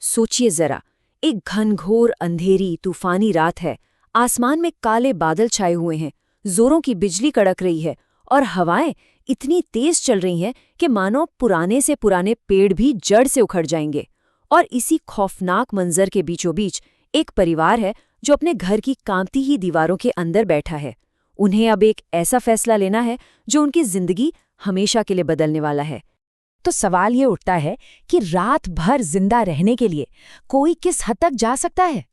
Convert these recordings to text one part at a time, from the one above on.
सोचिए जरा, एक घनघोर अंधेरी तूफानी रात है। आसमान में काले बादल छाए हुए हैं, जोरों की बिजली कड़क रही है और हवाएं इतनी तेज चल रही हैं कि मानो पुराने से पुराने पेड़ भी जड़ से उखड़ जाएंगे। और इसी खौफनाक मंजर के बीचों बीच एक परिवार है जो अपने घर की कांपती ही दीवारों के अंदर बैठा है। उन्हें अब एक ऐसा फैसला लेना है जो उनकी जिंदगी हमेशा के लिए बदलने वाला है। तो सवाल ये उठता है कि रात भर जिंदा रहने के लिए कोई किस हद तक जा सकता है।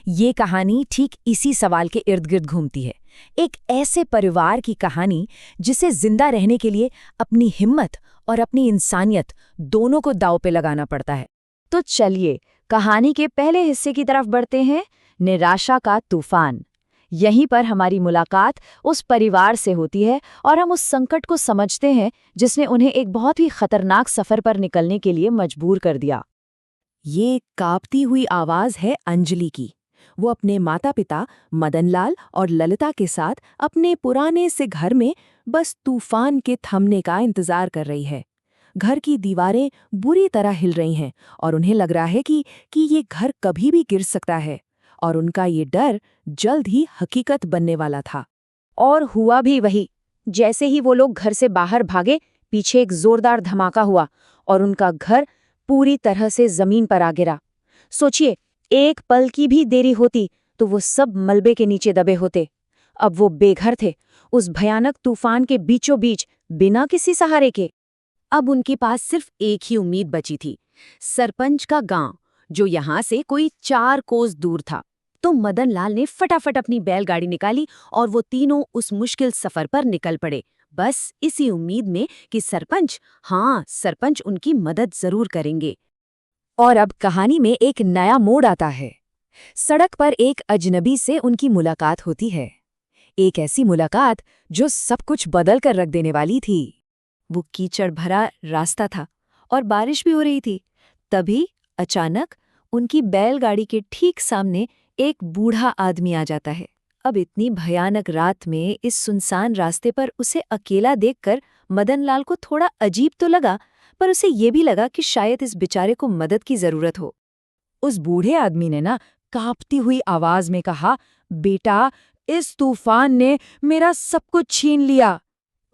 ये कहानी ठीक इसी सवाल के इर्द गिर्द घूमती है। एक ऐसे परिवार की कहानी जिसे जिंदा रहने के लिए अपनी हिम्मत और अपनी इंसानियत दोनों को दांव पे लगाना पड़ता है। तो चलिए कहानी के पहले हिस्से की तरफ बढ़ते हैं, निराशा का तूफान। यहीं पर हमारी मुलाकात उस परिवार से होती है और हम उस संकट को समझते हैं जिसने उन्हें एक बहुत ही खतरनाक सफर पर निकलने के लिए मजबूर कर दिया। ये कांपती हुई आवाज है अंजलि की। वो अपने माता पिता मदनलाल और ललिता के साथ अपने पुराने से घर में बस तूफान के थमने का इंतजार कर रही है। घर की दीवारें बुरी तरह हिल रही हैं और उन्हें लग रहा है कि ये घर कभी भी गिर सकता है, और उनका ये डर जल्द ही हकीकत बनने वाला था। और हुआ भी वही। जैसे ही वो लोग घर से बाहर भागे, पीछे एक जोरदार धमाका हुआ और उनका घर पूरी तरह से जमीन पर आ गिरा। सोचिए, एक पल की भी देरी होती तो वो सब मलबे के नीचे दबे होते। अब वो बेघर थे, उस भयानक तूफान के बीचों बीच, बिना किसी सहारे के। अब उनके पास सिर्फ एक ही उम्मीद बची थी, सरपंच का गांव, जो यहाँ से कोई 4 कोस दूर था। तो मदनलाल ने फटाफट अपनी बैलगाड़ी निकाली और वो तीनों उस मुश्किल सफर पर निकल पड़े, बस इसी उम्मीद में कि सरपंच उनकी मदद जरूर करेंगे। और अब कहानी में एक नया मोड़ आता है। सड़क पर एक अजनबी से उनकी मुलाकात होती है। एक ऐसी मुलाकात जो सब कुछ बदल कर रख देने वाली थी। वो कीचड़ भरा रास्ता था और बारिश भी हो रही थी। तभी अचानक उनकी बैलगाड़ी के ठीक सामने एक बूढ़ा आदमी आ जाता है। अब इतनी भयानक रात में इस सुनसान रास्ते पर उसे अकेला देखकर मदनलाल को थोड़ा अजीब तो लगा, पर उसे ये भी लगा कि शायद इस बेचारे को मदद की जरूरत हो। उस बूढ़े आदमी ने कांपती हुई आवाज में कहा, बेटा, इस तूफान ने मेरा सब कुछ छीन लिया।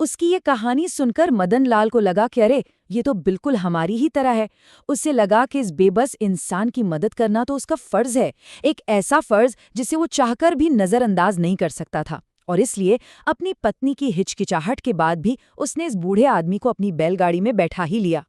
उसकी ये कहानी सुनकर मदनलाल को लगा कि अरे, ये तो बिल्कुल हमारी ही तरह है। उसे लगा कि इस बेबस इंसान की मदद करना तो उसका फर्ज है, एक ऐसा फर्ज जिसे वो चाहकर भी नजरअंदाज नहीं कर सकता था। और इसलिए अपनी पत्नी की हिचकिचाहट के बाद भी उसने इस बूढ़े आदमी को अपनी बैलगाड़ी में बैठा ही लिया।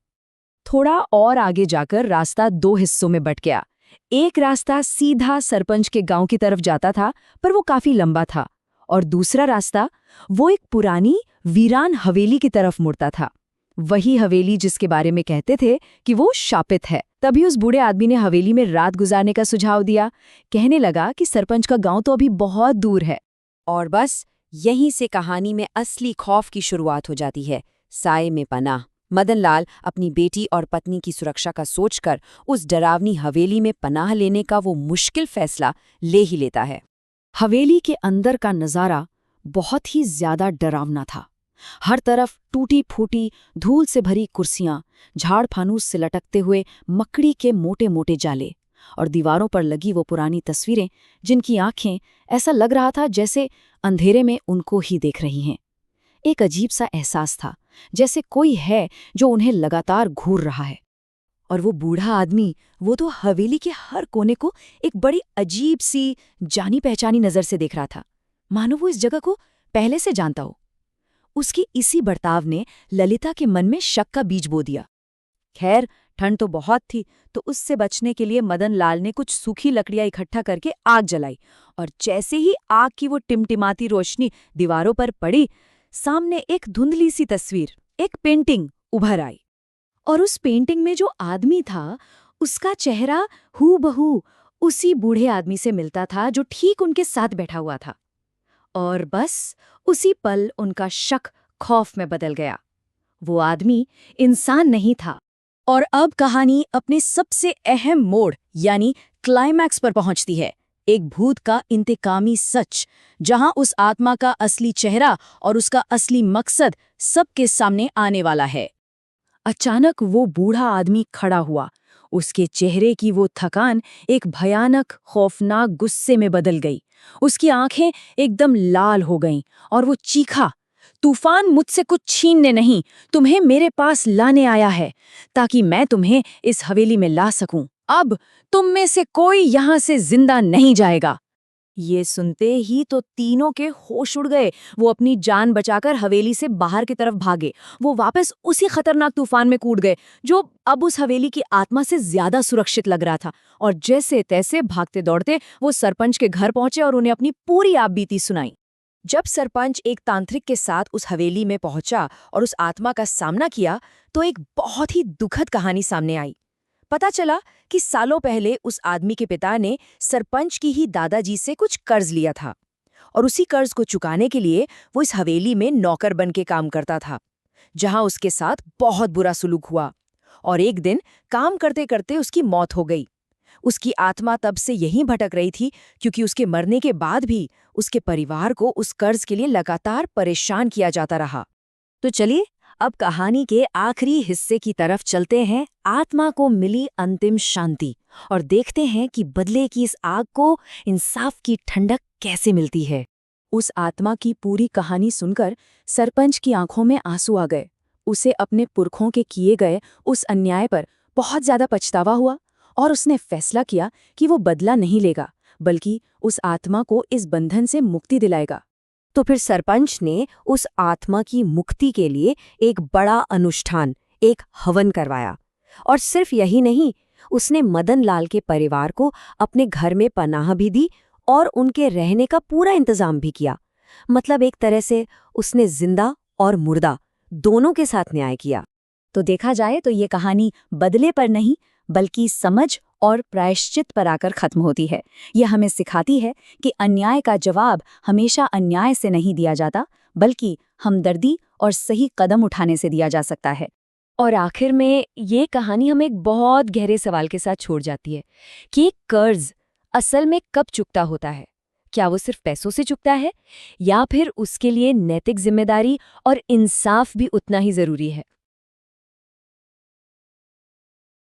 थोड़ा और आगे जाकर रास्ता 2 हिस्सों में बट गया। एक रास्ता सीधा सरपंच के गांव की तरफ जाता था, पर वो काफी लंबा था, और दूसरा रास्ता वो एक पुरानी वीरान हवेली की तरफ मुड़ता था। वही हवेली जिसके बारे में कहते थे कि वो शापित है। तभी उस बूढ़े आदमी ने हवेली में रात गुजारने का सुझाव दिया। कहने लगा कि सरपंच का गांव तो अभी बहुत दूर है। और बस यहीं से कहानी में असली खौफ की शुरुआत हो जाती है। साए में पनाह। मदनलाल अपनी बेटी और पत्नी की सुरक्षा का सोचकर उस डरावनी हवेली में पनाह लेने का वो मुश्किल फैसला ले ही लेता है। हवेली के अंदर का नज़ारा बहुत ही ज्यादा डरावना था। हर तरफ टूटी फूटी धूल से भरी कुर्सियां, झाड़ फानूस से लटकते हुए मकड़ी के मोटे मोटे जाले, और दीवारों पर लगी वो पुरानी तस्वीरें जिनकी आंखें ऐसा लग रहा था जैसे अंधेरे में उनको ही देख रही हैं। एक अजीब सा एहसास था, जैसे कोई है जो उन्हें लगातार घूर रहा है। और वो बूढ़ा आदमी, वो तो हवेली के हर कोने को एक बड़ी अजीब सी जानी पहचानी नजर से देख रहा था, मानो वो इस जगह को पहले से जानता हो। उसकी इसी बर्ताव ने ललिता के मन में शक का बीज बो दिया। खैर, ठंड तो बहुत थी, तो उससे बचने के लिए मदनलाल ने कुछ सूखी लकड़ियां इकट्ठा करके आग जलाई, और जैसे ही आग की वो टिमटिमाती रोशनी दीवारों पर पड़ी, सामने एक धुंधली सी तस्वीर, एक पेंटिंग उभर आई। और उस पेंटिंग में जो आदमी था, उसका चेहरा हूबहू उसी बूढ़े आदमी से मिलता था जो ठीक उनके साथ बैठा हुआ था। और बस उसी पल उनका शक खौफ में बदल गया। वो आदमी इंसान नहीं था। और अब कहानी अपने सबसे अहम मोड़ यानी क्लाइमैक्स पर पहुंचती है। एक भूत का इंतकामी सच, जहां उस आत्मा का असली चेहरा और उसका असली मकसद सबके सामने आने वाला है। अचानक वो बूढ़ा आदमी खड़ा हुआ। उसके चेहरे की वो थकान एक भयानक खौफनाक गुस्से में बदल गई। उसकी आंखें एकदम लाल हो गईं और वो चीखा, तूफान मुझसे कुछ छीनने नहीं, तुम्हें मेरे पास लाने आया है, ताकि मैं तुम्हें इस हवेली में ला सकूं। अब तुम में से कोई यहाँ से जिंदा नहीं जाएगा। ये सुनते ही तो तीनों के होश उड़ गए। वो अपनी जान बचाकर हवेली से बाहर की तरफ भागे। वो वापस उसी खतरनाक तूफान में कूद गए जो अब उस हवेली की आत्मा से ज्यादा सुरक्षित लग रहा था। और जैसे तैसे भागते दौड़ते वो सरपंच के घर पहुंचे और उन्हें अपनी पूरी आपबीती सुनाई। जब सरपंच एक तांत्रिक के साथ उस हवेली में पहुंचा और उस आत्मा का सामना किया तो एक बहुत ही दुखद कहानी सामने आई। पता चला कि सालों पहले उस आदमी के पिता ने सरपंच की ही दादाजी से कुछ कर्ज लिया था और उसी कर्ज को चुकाने के लिए वो इस हवेली में नौकर बन के काम करता था, जहां उसके साथ बहुत बुरा सुलूक हुआ और एक दिन काम करते करते उसकी मौत हो गई। उसकी आत्मा तब से यहीं भटक रही थी क्योंकि उसके मरने के बाद भी उसके परिवार को उस कर्ज के लिए लगातार परेशान किया जाता रहा। तो चलिए अब कहानी के आखिरी हिस्से की तरफ चलते हैं। आत्मा को मिली अंतिम शांति और देखते हैं कि बदले की इस आग को इंसाफ की ठंडक कैसे मिलती है। उस आत्मा की पूरी कहानी सुनकर सरपंच की आंखों में आंसू आ गए। उसे अपने पुरखों के किए गए उस अन्याय पर बहुत ज्यादा पछतावा हुआ और उसने फैसला किया कि वो बदला नहीं लेगा, बल्कि उस आत्मा को इस बंधन से मुक्ति दिलाएगा। तो फिर सरपंच ने उस आत्मा की मुक्ति के लिए एक बड़ा अनुष्ठान, एक हवन करवाया। और सिर्फ यही नहीं, उसने मदन लाल के परिवार को अपने घर में पनाह भी दी और उनके रहने का पूरा इंतजाम भी किया। मतलब एक तरह से उसने जिंदा और मुर्दा दोनों के साथ न्याय किया। तो देखा जाए तो ये कहानी बदले पर नहीं बल्कि समझ और प्रायश्चित पर आकर खत्म होती है। यह हमें सिखाती है कि अन्याय का जवाब हमेशा अन्याय से नहीं दिया जाता, बल्कि हमदर्दी और सही कदम उठाने से दिया जा सकता है। और आखिर में ये कहानी हमें एक बहुत गहरे सवाल के साथ छोड़ जाती है कि कर्ज असल में कब चुकता होता है? क्या वो सिर्फ पैसों से चुकता है या फिर उसके लिए नैतिक जिम्मेदारी और इंसाफ भी उतना ही जरूरी है?